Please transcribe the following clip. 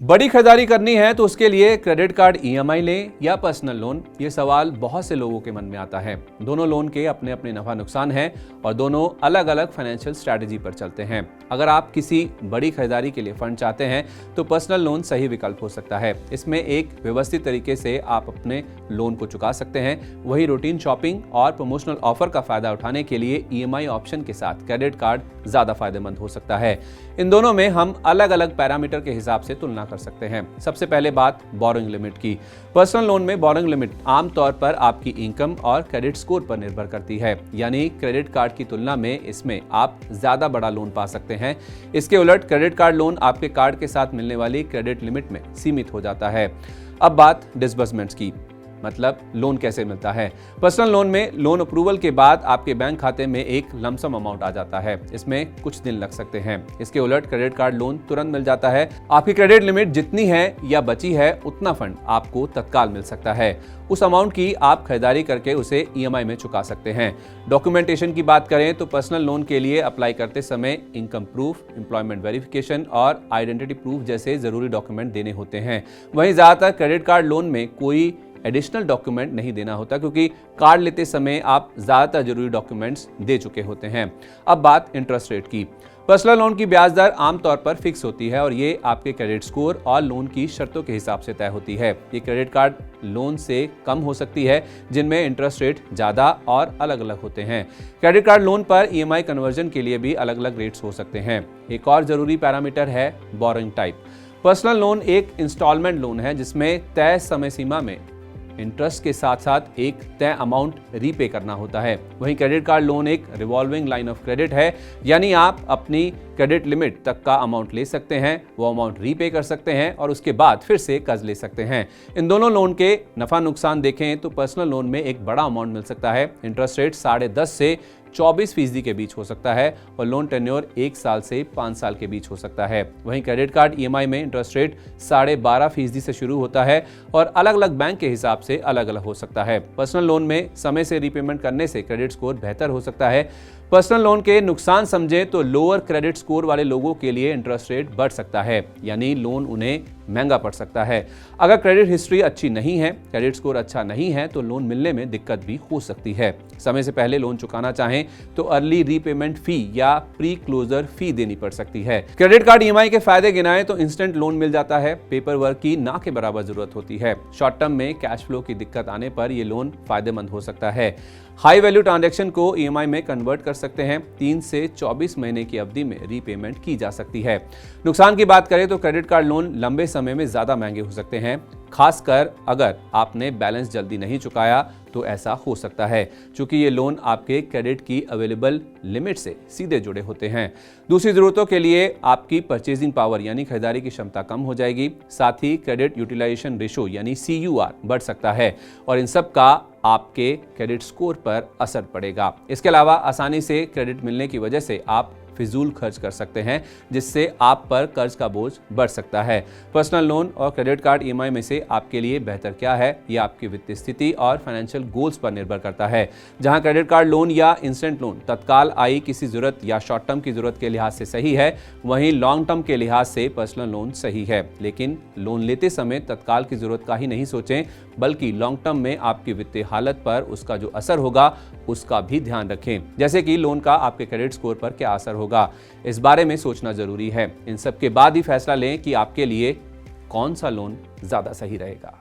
बड़ी खरीदारी करनी है तो उसके लिए क्रेडिट कार्ड ईएमआई लें या पर्सनल लोन, ये सवाल बहुत से लोगों के मन में आता है। दोनों लोन के अपने अपने नफा नुकसान हैं और दोनों अलग अलग फाइनेंशियल स्ट्रैटेजी पर चलते हैं। अगर आप किसी बड़ी खरीदारी के लिए फंड चाहते हैं तो पर्सनल लोन सही विकल्प हो सकता है। इसमें एक व्यवस्थित तरीके से आप अपने लोन को चुका सकते हैं। वही रूटीन शॉपिंग और प्रमोशनल ऑफर का फायदा उठाने के लिए ईएमआई ऑप्शन के साथ क्रेडिट कार्ड ज्यादा फायदेमंद हो सकता है। इन दोनों में हम अलग अलग पैरामीटर के हिसाब से तुलना कर सकते हैं। सबसे पहले बात बोरोइंग लिमिट की। पर्सनल लोन में बोरोइंग लिमिट आमतौर पर आपकी इनकम और क्रेडिट स्कोर पर निर्भर करती है, यानी क्रेडिट कार्ड की तुलना में इसमें आप ज्यादा बड़ा लोन पा सकते हैं। इसके उलट क्रेडिट कार्ड लोन आपके कार्ड के साथ मिलने वाली क्रेडिट लिमिट में सीमित हो जाता है। अब बात डिसबर्समेंट्स की, मतलब लोन कैसे मिलता है। पर्सनल लोन में लोन अप्रूवल के बाद आपके बैंक खाते में एक लमसम अमाउंट आ जाता है। इसमें कुछ दिन लग सकते हैं। इसके उलट क्रेडिट कार्ड लोन तुरंत मिल जाता है। आपकी क्रेडिट लिमिट जितनी है या बची है उतना फंड आपको तत्काल मिल सकता है। उस अमाउंट की आप खरीदारी करके उसे ईएमआई में चुका सकते हैं। डॉक्यूमेंटेशन की बात करें तो पर्सनल लोन के लिए अप्लाई करते समय इनकम प्रूफ, एम्प्लॉयमेंट वेरिफिकेशन और आइडेंटिटी प्रूफ जैसे जरूरी डॉक्यूमेंट देने होते हैं। वहीं ज्यादातर क्रेडिट कार्ड लोन में कोई एडिशनल डॉक्यूमेंट नहीं देना होता, क्योंकि कार्ड लेते समय आप ज्यादातर जरूरी डॉक्यूमेंट्स दे चुके होते हैं। अब बात इंटरेस्ट रेट की। पर्सनल लोन की ब्याज दर आमतौर पर फिक्स होती है और ये आपके क्रेडिट स्कोर और लोन की शर्तों के हिसाब से तय होती है। ये क्रेडिट कार्ड लोन से कम हो सकती है, जिनमें इंटरेस्ट रेट ज्यादा और अलग अलग होते हैं। क्रेडिट कार्ड लोन पर ईएमआई कन्वर्जन के लिए भी अलग अलग रेट्स हो सकते हैं। एक और जरूरी पैरामीटर है बोरोइंग टाइप। पर्सनल लोन एक इंस्टॉलमेंट लोन है जिसमें तय समय सीमा में इंटरेस्ट के साथ साथ एक तय अमाउंट रीपे करना होता है। वहीं क्रेडिट कार्ड लोन एक रिवॉल्विंग लाइन ऑफ क्रेडिट है, यानी आप अपनी क्रेडिट लिमिट तक का अमाउंट ले सकते हैं, वो अमाउंट रीपे कर सकते हैं और उसके बाद फिर से कर्ज ले सकते हैं। इन दोनों लोन के नफा नुकसान देखें तो पर्सनल लोन में एक बड़ा अमाउंट मिल सकता है। इंटरेस्ट रेट 10.5 से 24% के बीच हो सकता है और लोन टेन्योर 1 साल से 5 साल के बीच हो सकता है। वहीं क्रेडिट कार्ड ईएमआई में इंटरेस्ट रेट 12.5% से शुरू होता है और अलग अलग बैंक के हिसाब से अलग अलग हो सकता है। पर्सनल लोन में समय से रीपेमेंट करने से क्रेडिट स्कोर बेहतर हो सकता है। पर्सनल लोन के नुकसान समझे तो लोअर क्रेडिट स्कोर वाले लोगों के लिए इंटरेस्ट रेट बढ़ सकता है, यानी लोन उन्हें महंगा पड़ सकता है। अगर क्रेडिट हिस्ट्री अच्छी नहीं है, क्रेडिट स्कोर अच्छा नहीं है तो लोन मिलने में दिक्कत भी हो सकती है। समय से पहले लोन चुकाना चाहें तो अर्ली रीपेमेंट फी या प्री क्लोजर फी देनी पड़ सकती है। क्रेडिट कार्ड ईएमआई के फायदे गिनाएं तो इंस्टेंट लोन मिल जाता है, पेपर वर्क की ना के बराबर जरूरत होती है। शॉर्ट टर्म में कैश फ्लो की दिक्कत आने पर यह लोन फायदेमंद हो सकता है। हाई वैल्यू ट्रांजैक्शन को ईएमआई में कन्वर्ट कर सकते हैं। 3 से 24 महीने की अवधि में रीपेमेंट की जा सकती है। नुकसान की बात करें तो क्रेडिट कार्ड लोन लंबे समय में ज्यादा महंगे हो सकते हैं, खासकर अगर आपने बैलेंस जल्दी नहीं चुकाया तो ऐसा हो सकता है, क्योंकि ये लोन आपके क्रेडिट की अवेलेबल लिमिट से सीधे जुड़े होते हैं। दूसरी जरूरतों के लिए आपकी परचेजिंग पावर यानी खरीदारी की क्षमता कम हो जाएगी। साथ ही क्रेडिट यूटिलाइजेशन रेशो यानी CUR बढ़ सकता है और इन सब का आपके क्रेडिट स्कोर पर असर पड़ेगा। इसके अलावा आसानी से क्रेडिट मिलने की वजह से आप फिजूल खर्च कर सकते हैं, जिससे आप पर कर्ज का बोझ बढ़ सकता है। पर्सनल लोन और क्रेडिट कार्ड ईएमआई में से आपके लिए बेहतर क्या है, यह आपकी वित्तीय स्थिति और फाइनेंशियल गोल्स पर निर्भर करता है। जहां क्रेडिट कार्ड लोन या इंस्टेंट लोन तत्काल आई किसी जरूरत या शॉर्ट टर्म की जरूरत के लिहाज से सही है, वहीं लॉन्ग टर्म के लिहाज से पर्सनल लोन सही है। लेकिन लोन लेते समय तत्काल की जरूरत का ही नहीं सोचें, बल्कि लॉन्ग टर्म में आपकी वित्तीय हालत पर उसका जो असर होगा उसका भी ध्यान रखें, जैसे कि लोन का आपके क्रेडिट स्कोर पर क्या असर होगा। इस बारे में सोचना जरूरी है। इन सब के बाद ही फैसला लें कि आपके लिए कौन सा लोन ज्यादा सही रहेगा।